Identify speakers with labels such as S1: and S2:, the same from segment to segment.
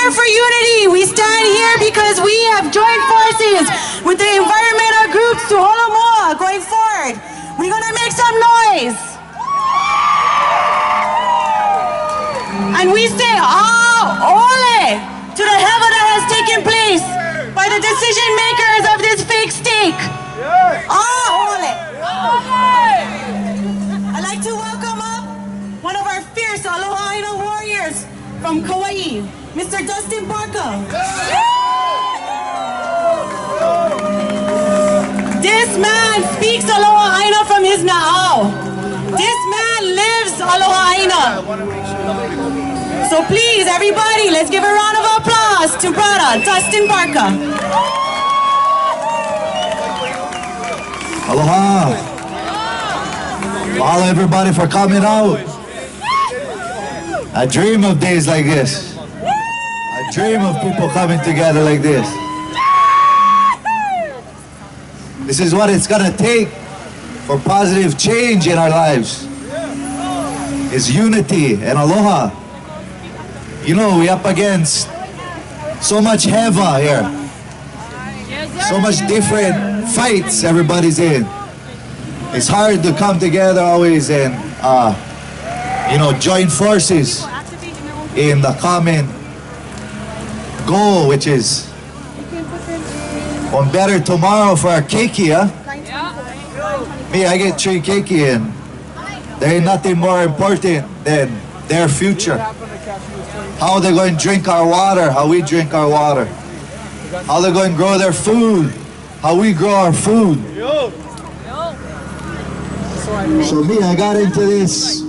S1: here for unity. We stand here because we have joined forces with the environmental groups to Holomoa going forward. We're gonna make some noise. And we say, ole to the havoc that has taken place by the decision makers of this fake stake. Ole. I'd like to welcome up one of our fierce ALOHAAINA warriors from Kauai, Mr. Dustin Barca. This man speaks ALOHAAINA from his na'au. This man lives ALOHAAINA. So please, everybody, let's give a round of applause to brother Dustin Barca.
S2: Aloha. Mahalo everybody for coming out. I dream of days like this. I dream of people coming together like this. This is what it's gonna take for positive change in our lives. Is unity and aloha. You know, we're up against so much heva here. So much different fights everybody's in. It's hard to come together always and, you know, join forces in the common goal, which is one better tomorrow for our keiki, huh? Me, I get 3 keiki and there ain't nothing more important than their future. How they're going to drink our water, how we drink our water. How they're going to grow their food, how we grow our food. So me, I got into this,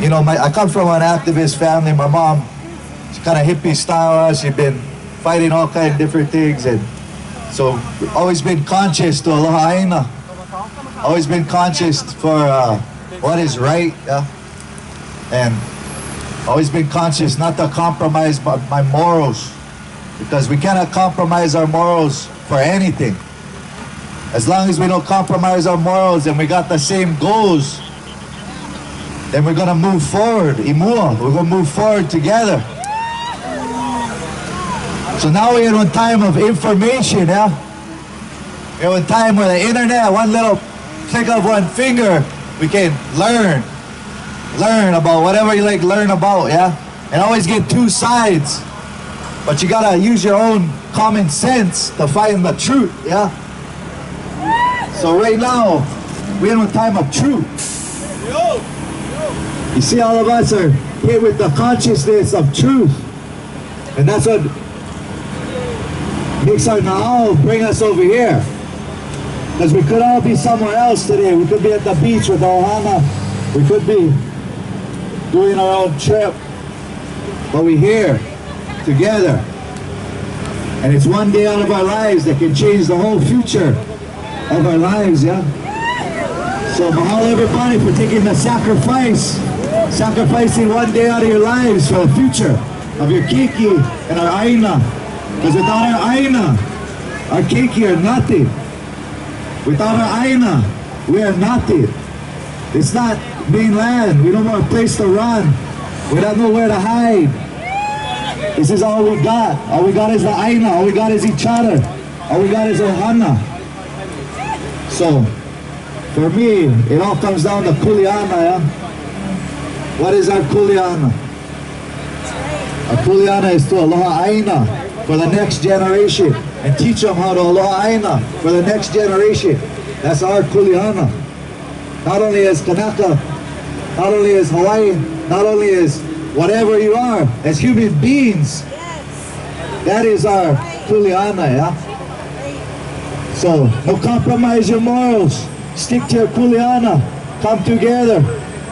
S2: you know, I come from an activist family. My mom, she's kind of hippie style. She's been fighting all kinds of different things. And so always been conscious to ALOHAAINA. Always been conscious for what is right. Yeah? And always been conscious not to compromise my morals. Because we cannot compromise our morals for anything. As long as we don't compromise our morals and we got the same goals, then we're gonna move forward. Imua, we're gonna move forward together. So now we're in a time of information, yeah? We're in a time where the internet, one little click of one finger, we can learn about whatever you like learn about, yeah? And always get 2 sides. But you gotta use your own common sense to find the truth, yeah? So right now, we're in a time of truth. You see, all of us are here with the consciousness of truth. And that's what makes our na'au bring us over here. Because we could all be somewhere else today. We could be at the beach with our ohana. We could be doing our own trip. But we're here together. And it's one day out of our lives that can change the whole future of our lives, yeah? So mahalo everybody for taking the sacrifice. Sacrificing one day out of your lives for the future of your keiki and our aina. Because without our aina, our keiki are nothing. Without our aina, we are nothing. It's not mainland. We don't have a place to run. We don't know where to hide. This is all we got. All we got is the aina. All we got is each other. All we got is ohana. So, for me, it all comes down to kuleana, yeah? What is our kuleana? Our kuleana is to ALOHAAINA for the next generation and teach them how to ALOHAAINA for the next generation. That's our kuleana. Not only as Kanaka, not only as Hawaii, not only as whatever you are, as human beings. That is our kuleana, yeah? So, no compromise your morals. Stick to your kuleana. Come together.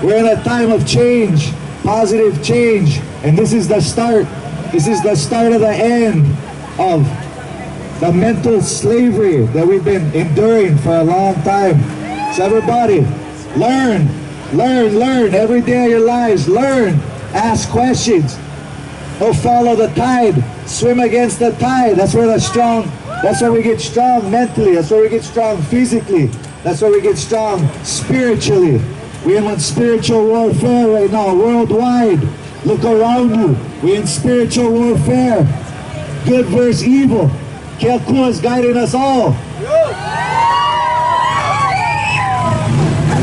S2: We're in a time of change, positive change. And this is the start. This is the start of the end of the mental slavery that we've been enduring for a long time. So everybody, learn every day of your lives. Learn, ask questions. Don't follow the tide. Swim against the tide. That's where we get strong mentally. That's where we get strong physically. That's where we get strong spiritually. We're in spiritual warfare right now, worldwide. Look around you. We're in spiritual warfare. Good versus evil. KAPUA is guiding us all.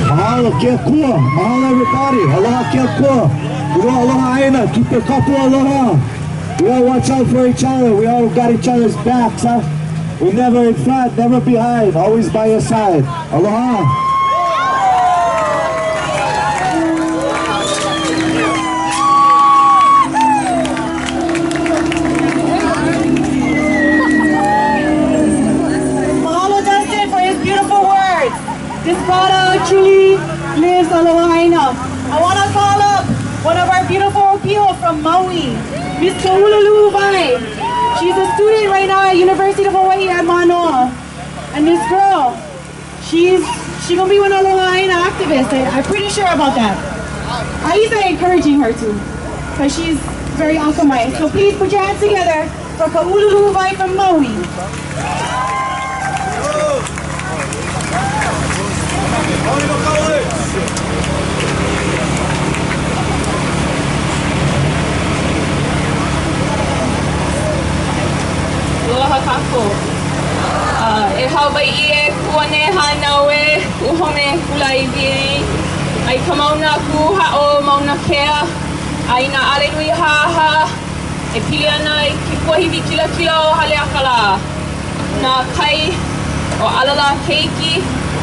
S2: Mahalo KAPUA. Mahalo everybody. Aloha KAPUA. We go ALOHAAINA. Keep your KAPUALOHA. We all watch out for each other. We all got each other's backs, huh? We're never in front, never behind. Always by your side. Aloha.
S1: This product truly lives ALOHAAINA. I want to call up one of our beautiful people from Maui, Miss Vai. She's a student right now at University of Hawaii at Manoa. And this girl, she's gonna be one ALOHAAINA activist. I'm pretty sure about that. I used to encouraging her to, because she's very Akamai. So please put your hands together for Vai from Maui.
S3: Aloha kako. E Hawai'i e kuane hanawe uhome kulaiwi. Ai ka mauna ku ha'o MAUNAKEA. Ai na ale nui haha. E pili ana i ke kuahiwi kila kila o hale akala. Na kai o alala keiki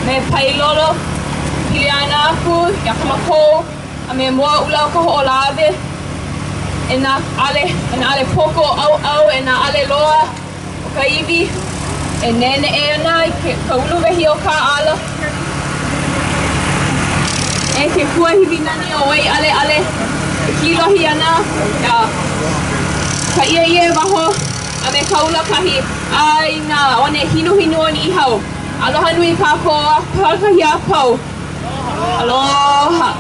S3: me pailolo. Pili ana aku ia ka mako a me moa ula o ka ho'olawe. E na ale poko au e na ale loa. Kaiwi e nene e ana i ka uluwehi o ka ala e ke kuahiwi nani o wai ale e kilohi ana ka ia waho a me ka ula kahi ai na one hinu o ni ihau aloha nui kako a pakahi a pau aloha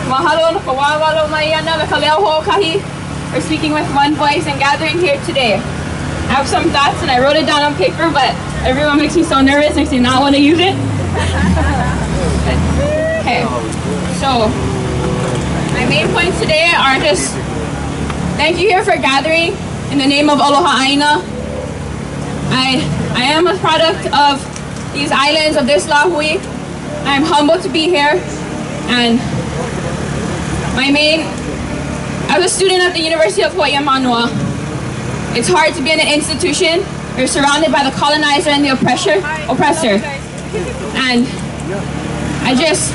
S3: mahalo no ka wawalo mai ana me ka leo ho kahi. We're speaking with one voice and gathering here today. I have some thoughts and I wrote it down on paper, but everyone makes me so nervous, makes me not want to use it. Okay, so my main points today are just thank you here for gathering in the name of ALOHAAINA. I am a product of these islands of this Lahui. I am humbled to be here, and as a student at the University of Hawaii at Manoa, it's hard to be in an institution. You're surrounded by the colonizer and the oppressor. And it's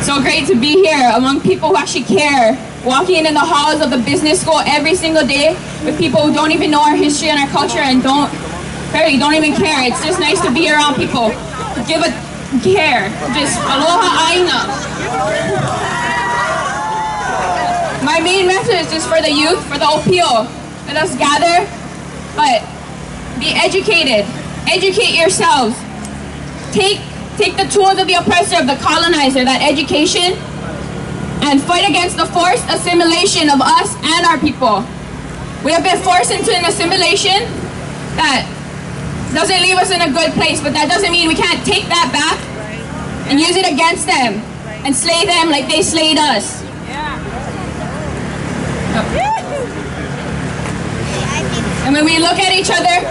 S3: so great to be here among people who actually care. Walking in the halls of the business school every single day with people who don't even know our history and our culture and don't even care. It's just nice to be around people who give a care. Just ALOHAAINA. My main message is for the youth, for the OPO. Let us gather, but be educated. Educate yourselves. Take the tools of the oppressor, of the colonizer, that education, and fight against the forced assimilation of us and our people. We have been forced into an assimilation that doesn't leave us in a good place, but that doesn't mean we can't take that back and use it against them and slay them like they slayed us. And when we look at each other,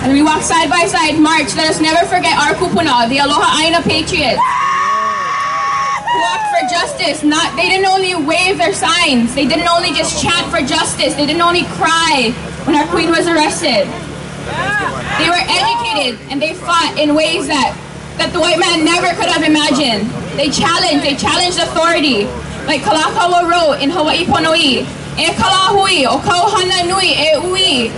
S3: and we walk side by side, march, let us never forget our kupuna, the ALOHAAINA patriots, who walked for justice. They didn't only wave their signs, they didn't only just chant for justice, they didn't only cry when our queen was arrested. They were educated and they fought in ways that the white man never could have imagined. They challenged authority. Like Kalakaua wrote in Hawaii Ponoi, e kalahui o kauhana nui e ui.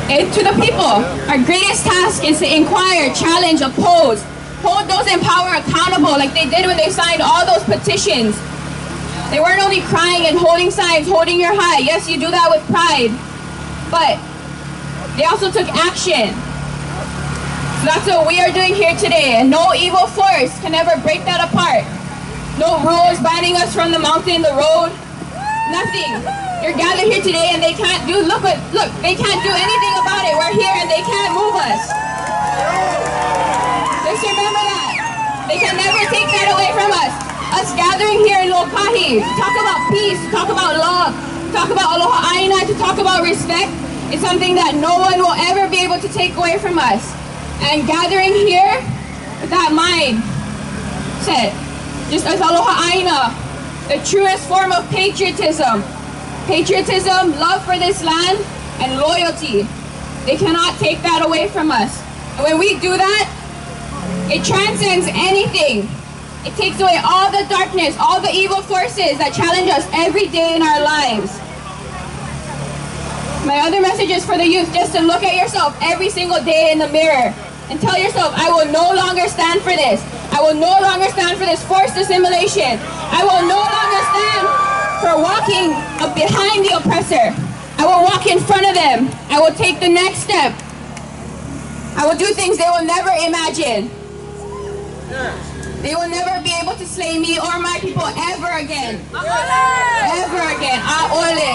S3: To the people, our greatest task is to inquire, challenge, oppose, hold those in power accountable like they did when they signed all those petitions. They weren't only crying and holding signs, holding your high. Yes, you do that with pride, but they also took action. So that's what we are doing here today, and no evil force can ever break that apart. No rules banning us from the mountain, the road, nothing. You're gathered here today and they can't do, look, they can't do anything about it. We're here and they can't move us. Just remember that. They can never take that away from us. Us gathering here in Lokahi to talk about peace, to talk about love, to talk about ALOHAAINA, to talk about respect is something that no one will ever be able to take away from us. And gathering here with that mindset, just as ALOHAAINA, the truest form of patriotism. Patriotism, love for this land, and loyalty. They cannot take that away from us. And when we do that, it transcends anything. It takes away all the darkness, all the evil forces that challenge us every day in our lives. My other message is for the youth, just to look at yourself every single day in the mirror and tell yourself, I will no longer stand for this. I will no longer stand for this forced assimilation. I will no longer stand for walking behind the oppressor. I will walk in front of them. I will take the next step. I will do things they will never imagine. They will never be able to slay me or my people ever again. Ever again. Aole.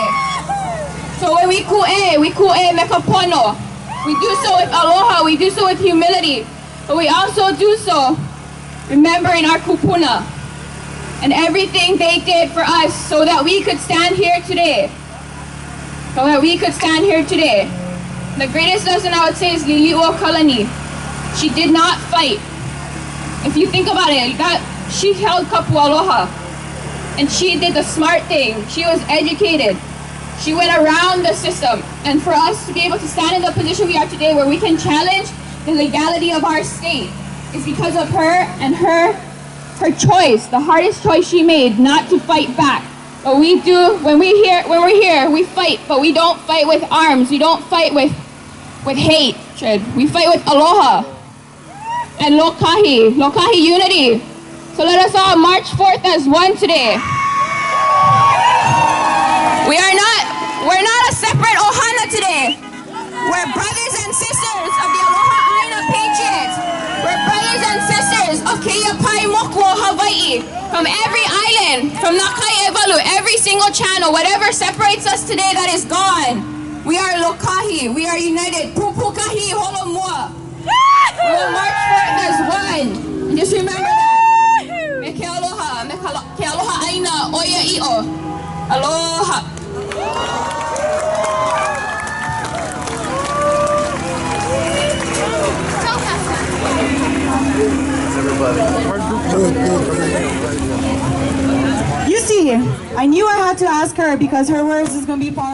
S3: So when we ku'e mekapono. We do so with aloha, we do so with humility, but we also do so remembering our kupuna and everything they did for us so that we could stand here today. So that we could stand here today. The greatest lesson I would say is Lili'ua Kalani. She did not fight. If you think about it, she held KAPUALOHA and she did the smart thing. She was educated. She went around the system, and for us to be able to stand in the position we are today where we can challenge the legality of our state is because of her and her choice, the hardest choice she made, not to fight back. But we do, when we're here, we fight, but we don't fight with arms. We don't fight with hate. We fight with aloha and Lokahi unity. So let us all march forth as one today. We're not a separate ohana today. We're brothers and sisters of the ALOHAAINA Patriots. We're brothers and sisters of Hawai'i. From every island, from Nakai Evalu, every single channel, whatever separates us today, that is gone. We are Lokahi. We are united. Pupukahi holomua. We will march forth as one. And just remember that. Me ke aloha, me ke ALOHAAINA oia i'o. Aloha.
S1: You see, I knew I had to ask her because her words is going to be part